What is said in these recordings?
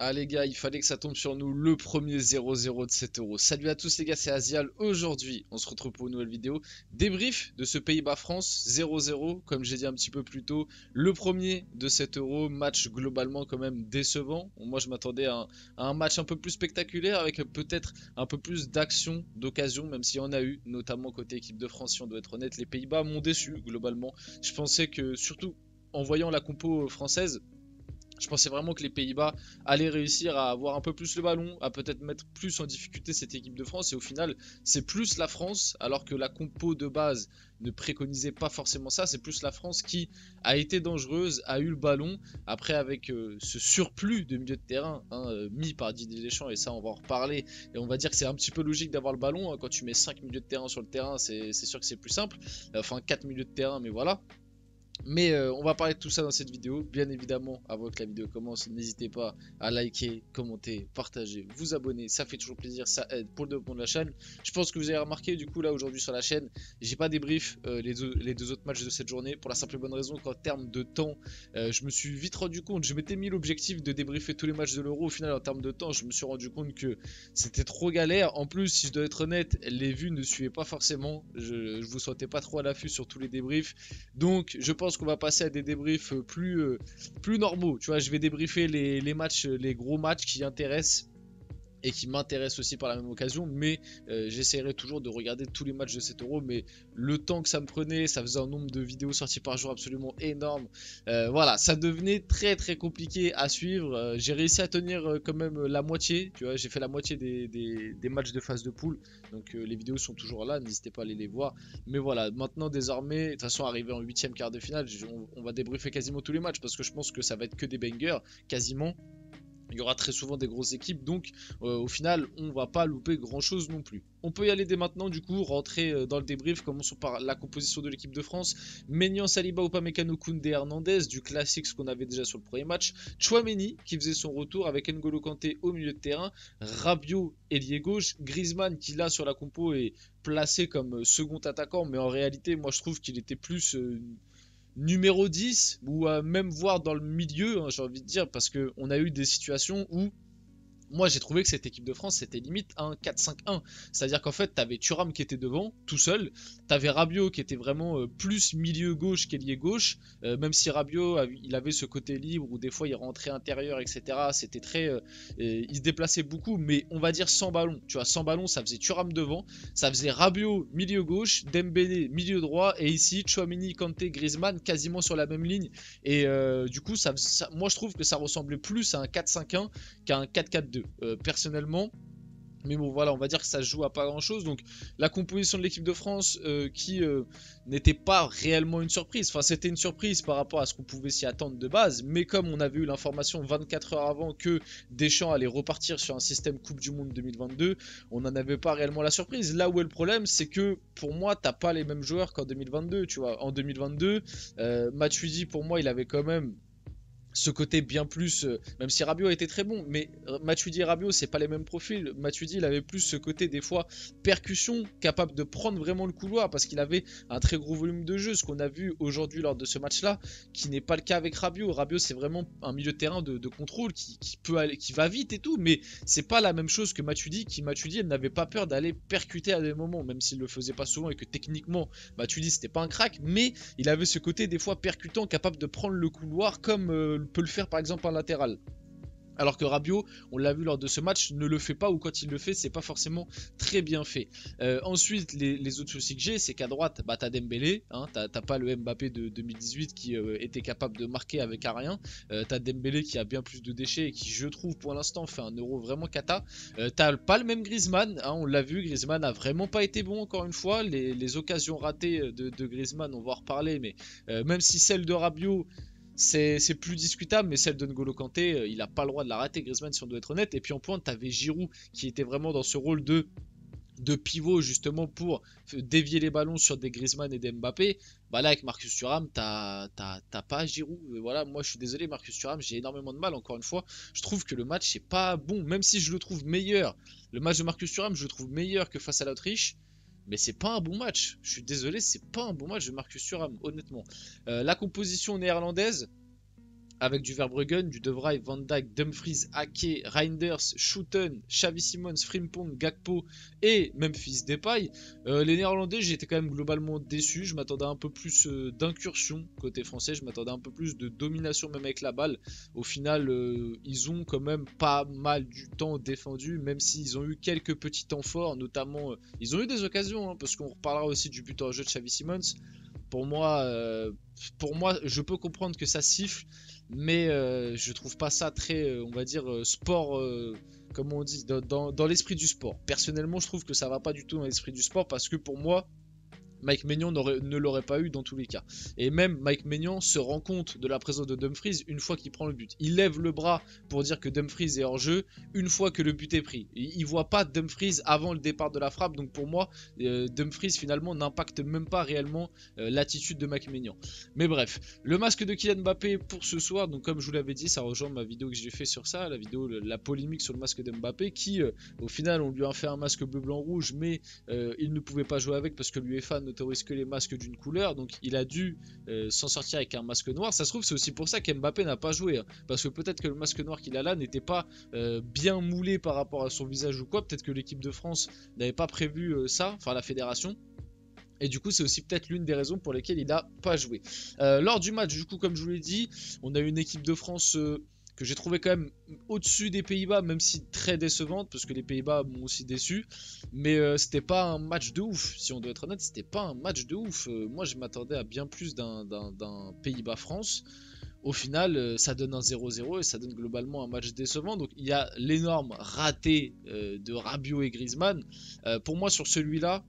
Ah les gars, il fallait que ça tombe sur nous, le premier 0-0 de 7 euros. Salut à tous les gars, c'est Azial. Aujourd'hui, on se retrouve pour une nouvelle vidéo. Débrief de ce Pays-Bas-France 0-0, comme j'ai dit un petit peu plus tôt. Le premier de 7 euros, match globalement quand même décevant. Moi je m'attendais à un match un peu plus spectaculaire, avec peut-être un peu plus d'action, d'occasion, même s'il y en a eu, notamment côté équipe de France, si on doit être honnête. Les Pays-Bas m'ont déçu globalement. Je pensais que, surtout en voyant la compo française, je pensais vraiment que les Pays-Bas allaient réussir à avoir un peu plus le ballon, à peut-être mettre plus en difficulté cette équipe de France. Et au final, c'est plus la France, alors que la compo de base ne préconisait pas forcément ça. C'est plus la France qui a été dangereuse, a eu le ballon. Après, avec ce surplus de milieu de terrain mis par Didier Deschamps, et ça, on va en reparler. Et on va dire que c'est un petit peu logique d'avoir le ballon. Quand tu mets 5 milieux de terrain sur le terrain, c'est sûr que c'est plus simple. Enfin, 4 milieux de terrain, mais voilà. Mais on va parler de tout ça dans cette vidéo. Bien évidemment, avant que la vidéo commence, n'hésitez pas à liker, commenter, partager, vous abonner. Ça fait toujours plaisir, ça aide pour le développement de la chaîne. Je pense que vous avez remarqué, du coup, là aujourd'hui sur la chaîne, j'ai pas débrief les deux autres matchs de cette journée. Pour la simple et bonne raison qu'en termes de temps, je me suis vite rendu compte. Je m'étais mis l'objectif de débriefer tous les matchs de l'Euro. Au final, en termes de temps, je me suis rendu compte que c'était trop galère. En plus, si je dois être honnête, les vues ne suivaient pas forcément. Je vous sentais pas trop à l'affût sur tous les débriefs. Donc, je pense qu'on va passer à des débriefs plus normaux. Tu vois, je vais débriefer les matchs, les gros matchs qui intéressent et qui m'intéressent aussi par la même occasion, mais j'essaierai toujours de regarder tous les matchs de 7 euros, mais le temps que ça me prenait, ça faisait un nombre de vidéos sorties par jour absolument énorme. Voilà, ça devenait très très compliqué à suivre. J'ai réussi à tenir quand même la moitié, tu vois, j'ai fait la moitié des matchs de phase de poule, donc les vidéos sont toujours là, n'hésitez pas à aller les voir. Mais voilà, maintenant désormais, de toute façon arrivé en 8ème quart de finale, on va débriefer quasiment tous les matchs, parce que je pense que ça va être que des bangers, quasiment. Il y aura très souvent des grosses équipes, donc au final, on va pas louper grand chose non plus. On peut y aller dès maintenant, du coup, rentrer dans le débrief. Commençons par la composition de l'équipe de France. Maignan, Saliba, Upamecano, Koundé, Hernandez, du classique, ce qu'on avait déjà sur le premier match. Tchouaméni, qui faisait son retour avec N'Golo Kanté au milieu de terrain. Rabiot, ailier gauche. Griezmann, qui là sur la compo est placé comme second attaquant, mais en réalité, moi je trouve qu'il était plus numéro 10 ou même voir dans le milieu, hein, j'ai envie de dire, parce qu'on a eu des situations où moi j'ai trouvé que cette équipe de France c'était limite un 4-5-1. C'est-à-dire qu'en fait t'avais Thuram qui était devant tout seul, t'avais Rabiot qui était vraiment plus milieu gauche qu'ailier gauche, même si Rabiot il avait ce côté libre où des fois il rentrait intérieur, etc. C'était très il se déplaçait beaucoup, mais on va dire sans ballon. Tu vois, sans ballon ça faisait Thuram devant, ça faisait Rabiot milieu gauche, Dembélé milieu droit, et ici Tchouaméni, Kanté, Griezmann quasiment sur la même ligne. Et du coup moi je trouve que ça ressemblait plus à un 4-5-1 qu'à un 4-4-2 personnellement. Mais bon voilà, on va dire que ça se joue à pas grand chose. Donc la composition de l'équipe de France qui n'était pas réellement une surprise. Enfin c'était une surprise par rapport à ce qu'on pouvait s'y attendre de base. Mais comme on avait eu l'information 24 heures avant que Deschamps allait repartir sur un système Coupe du Monde 2022, on n'en avait pas réellement la surprise. Là où est le problème, c'est que pour moi t'as pas les mêmes joueurs qu'en 2022. Tu vois, en 2022, Matuidi pour moi il avait quand même ce côté bien plus, même si Rabiot était très bon, mais Matuidi et Rabiot c'est pas les mêmes profils. Matuidi il avait plus ce côté des fois percussion, capable de prendre vraiment le couloir parce qu'il avait un très gros volume de jeu, ce qu'on a vu aujourd'hui lors de ce match là, qui n'est pas le cas avec Rabiot. Rabiot c'est vraiment un milieu de terrain de contrôle qui peut aller, qui va vite et tout, mais c'est pas la même chose que Matuidi, Matuidi elle n'avait pas peur d'aller percuter à des moments, même s'il le faisait pas souvent et que techniquement Matuidi c'était pas un crack, mais il avait ce côté des fois percutant, capable de prendre le couloir comme peut le faire par exemple en latéral. Alors que Rabiot, on l'a vu lors de ce match, ne le fait pas, ou quand il le fait, c'est pas forcément très bien fait. Ensuite, les autres soucis que j'ai, c'est qu'à droite, bah, t'as Dembélé, hein, t'as pas le Mbappé de 2018 qui était capable de marquer avec un rien. T'as Dembélé qui a bien plus de déchets et qui, je trouve, pour l'instant, fait un euro vraiment cata. T'as pas le même Griezmann, hein, on l'a vu, Griezmann a vraiment pas été bon encore une fois. Les occasions ratées de Griezmann, on va en reparler, mais même si celle de Rabiot, c'est plus discutable, mais celle de N'Golo Kanté, il a pas le droit de la rater, Griezmann, si on doit être honnête. Et puis en pointe, t'avais Giroud qui était vraiment dans ce rôle de pivot justement pour dévier les ballons sur des Griezmann et des Mbappé. Bah là avec Marcus Thuram t'as pas Giroud. Voilà, moi je suis désolé, Marcus Thuram, j'ai énormément de mal. Encore une fois, je trouve que le match est pas bon, même si je le trouve meilleur. Le match de Marcus Thuram, je le trouve meilleur que face à l'Autriche, mais c'est pas un bon match. Je suis désolé, c'est pas un bon match de Marcus Thuram, honnêtement. La composition néerlandaise, avec du Verbruggen, du De Vrij, Van Dijk, Dumfries, Ake, Reinders, Schouten, Xavi Simons, Frimpong, Gakpo et Memphis Depay. Les Néerlandais, j'ai été quand même globalement déçu. Je m'attendais à un peu plus d'incursion côté français. Je m'attendais un peu plus de domination même avec la balle. Au final, ils ont quand même pas mal du temps défendu, même s'ils ont eu quelques petits temps forts, notamment ils ont eu des occasions, hein, parce qu'on reparlera aussi du but en jeu de Xavi Simons. Pour moi, je peux comprendre que ça siffle, mais je trouve pas ça très, on va dire, sport, comme on dit, dans l'esprit du sport. Personnellement, je trouve que ça va pas du tout dans l'esprit du sport, parce que pour moi, Mike Maignan ne l'aurait pas eu dans tous les cas. Et même Mike Maignan se rend compte de la présence de Dumfries une fois qu'il prend le but. Il lève le bras pour dire que Dumfries est hors jeu une fois que le but est pris. Il voit pas Dumfries avant le départ de la frappe, donc pour moi, Dumfries finalement n'impacte même pas réellement l'attitude de Mike Maignan. Mais bref, le masque de Kylian Mbappé pour ce soir, donc comme je vous l'avais dit, ça rejoint ma vidéo que j'ai fait sur ça, la polémique sur le masque de Mbappé, qui au final on lui a fait un masque bleu blanc rouge, mais il ne pouvait pas jouer avec parce que l'UEFA n'autorise que les masques d'une couleur, donc il a dû s'en sortir avec un masque noir. Ça se trouve c'est aussi pour ça qu'Mbappé n'a pas joué, hein, parce que peut-être que le masque noir qu'il a là n'était pas bien moulé par rapport à son visage ou quoi, peut-être que l'équipe de France n'avait pas prévu ça, enfin la fédération. Et du coup, c'est aussi peut-être l'une des raisons pour lesquelles il n'a pas joué. Lors du match, du coup, comme je vous l'ai dit, on a une équipe de France que j'ai trouvé quand même au-dessus des Pays-Bas, même si très décevante, parce que les Pays-Bas m'ont aussi déçu. Mais c'était pas un match de ouf, si on doit être honnête, c'était pas un match de ouf. Moi, je m'attendais à bien plus d'un Pays-Bas-France. Au final, ça donne un 0-0 et ça donne globalement un match décevant. Donc il y a l'énorme raté de Rabiot et Griezmann. Pour moi, sur celui-là,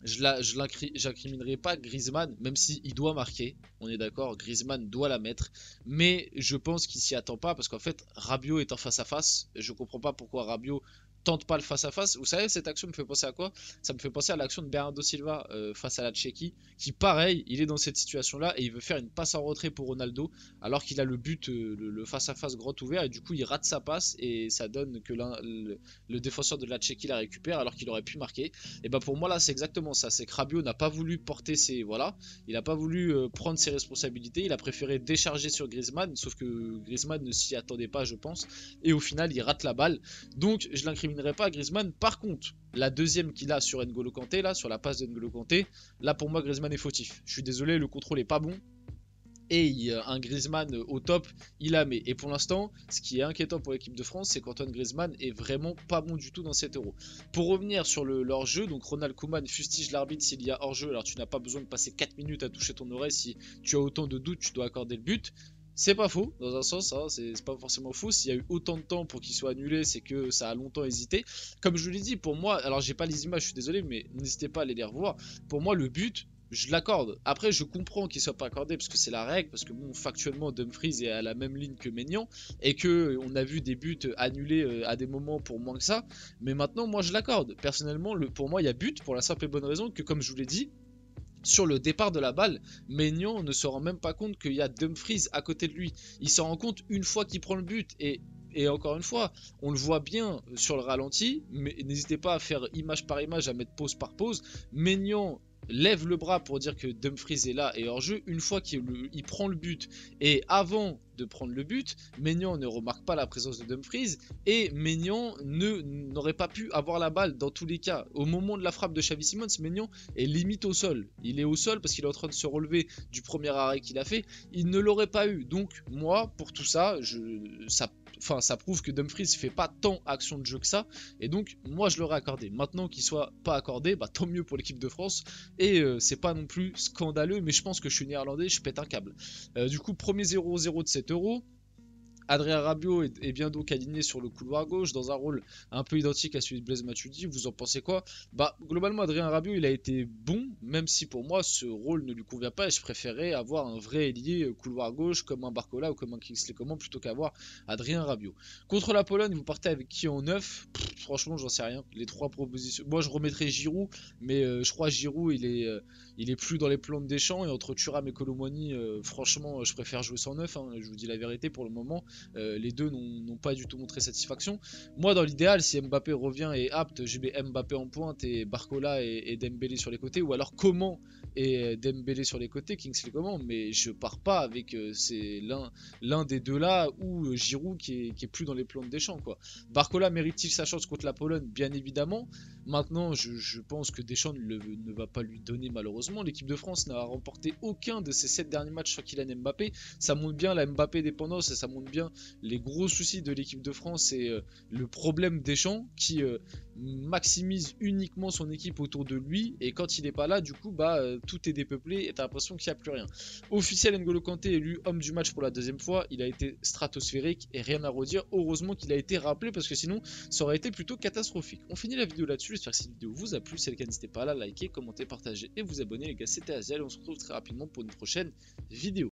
j'incriminerai pas Griezmann, même s'il doit marquer, on est d'accord, Griezmann doit la mettre, mais je pense qu'il s'y attend pas, parce qu'en fait, Rabiot est en face à face, je comprends pas pourquoi Rabiot tente pas le face à face. Vous savez, cette action me fait penser à quoi? Ça me fait penser à l'action de Bernardo Silva face à la Tchéquie, qui pareil, il est dans cette situation là et il veut faire une passe en retrait pour Ronaldo, alors qu'il a le but, le face à face grand ouvert, et du coup il rate sa passe et ça donne que le défenseur de la Tchéquie la récupère alors qu'il aurait pu marquer. Et bah pour moi là c'est exactement ça, c'est que Rabiot n'a pas voulu porter ses, voilà, il n'a pas voulu prendre ses responsabilités, il a préféré décharger sur Griezmann, sauf que Griezmann ne s'y attendait pas je pense, et au final il rate la balle, donc je l'incrimine pas à Griezmann. Par contre, la deuxième qu'il a sur N'Golo Kanté, là, sur la passe de N'Golo Kanté, là pour moi Griezmann est fautif. Je suis désolé, le contrôle est pas bon. Et un Griezmann au top, il la met. Et pour l'instant, ce qui est inquiétant pour l'équipe de France, c'est qu'Antoine Griezmann est vraiment pas bon du tout dans cet Euro. Pour revenir sur leur jeu, donc Ronald Koeman fustige l'arbitre s'il y a hors-jeu. Alors tu n'as pas besoin de passer 4 minutes à toucher ton oreille. Si tu as autant de doutes, tu dois accorder le but. C'est pas faux, dans un sens, hein, c'est pas forcément faux. S'il y a eu autant de temps pour qu'il soit annulé, c'est que ça a longtemps hésité. Comme je vous l'ai dit, pour moi, alors j'ai pas les images, je suis désolé, mais n'hésitez pas à aller les revoir. Pour moi, le but, je l'accorde. Après, je comprends qu'il soit pas accordé parce que c'est la règle, parce que bon, factuellement, Dumfries est à la même ligne que Maignan et que on a vu des buts annulés à des moments pour moins que ça. Mais maintenant, moi, je l'accorde. Personnellement, pour moi, il y a but pour la simple et bonne raison que, comme je vous l'ai dit, sur le départ de la balle, Maignan ne se rend même pas compte qu'il y a Dumfries à côté de lui. Il s'en rend compte une fois qu'il prend le but. Et encore une fois, on le voit bien sur le ralenti, mais n'hésitez pas à faire image par image, à mettre pause par pause. Maignan lève le bras pour dire que Dumfries est là et hors jeu une fois qu'il prend le but. Et avant de prendre le but, Maignan ne remarque pas la présence de Dumfries et Maignan n'aurait pas pu avoir la balle dans tous les cas. Au moment de la frappe de Xavi Simons, Maignan est limite au sol. Il est au sol parce qu'il est en train de se relever du premier arrêt qu'il a fait. Il ne l'aurait pas eu. Donc moi, pour tout ça, ça prouve que Dumfries fait pas tant action de jeu que ça. Et donc moi je l'aurais accordé. Maintenant qu'il soit pas accordé, bah tant mieux pour l'équipe de France. Et c'est pas non plus scandaleux, mais je pense que je suis néerlandais, je pète un câble. Du coup, premier 0-0 de cet Euro. Adrien Rabiot est bien donc aligné sur le couloir gauche dans un rôle un peu identique à celui de Blaise Matuidi. Vous en pensez quoi? Bah globalement Adrien Rabiot il a été bon, même si pour moi ce rôle ne lui convient pas et je préférais avoir un vrai ailier couloir gauche comme un Barcola ou comme un Kingsley Coman plutôt qu'avoir Adrien Rabiot. Contre la Pologne, vous partez avec qui en neuf? Franchement j'en sais rien. Les trois propositions. Moi je remettrais Giroud, mais je crois Giroud il est plus dans les plans de Deschamps, et entre Thuram et Kolo Muani, franchement je préfère jouer sans neuf, hein, je vous dis la vérité pour le moment. les deux n'ont pas du tout montré satisfaction. Moi, dans l'idéal, si Mbappé revient et est apte, je mets Mbappé en pointe et Barcola et Dembélé sur les côtés, ou alors comment et Dembélé sur les côtés, Kingsley Coman, mais je pars pas avec c'est l'un des deux là, ou Giroud qui est plus dans les plans de Deschamps, quoi. Barcola mérite-t-il sa chance contre la Pologne? Bien évidemment. Maintenant, je pense que Deschamps ne va pas lui donner malheureusement. L'équipe de France n'a remporté aucun de ses 7 derniers matchs sur Kylian Mbappé. Ça montre bien la Mbappé dépendance et ça montre bien les gros soucis de l'équipe de France et le problème Deschamps qui maximise uniquement son équipe autour de lui, et quand il n'est pas là, du coup, tout est dépeuplé et t'as l'impression qu'il n'y a plus rien. Officiel, N'Golo Kanté élu homme du match pour la deuxième fois, il a été stratosphérique et rien à redire. Heureusement qu'il a été rappelé parce que sinon ça aurait été plutôt catastrophique. On finit la vidéo là-dessus, j'espère que cette vidéo vous a plu. Si c'est le cas, n'hésitez pas à la liker, commenter, partager et vous abonner les gars. C'était Aziel et on se retrouve très rapidement pour une prochaine vidéo.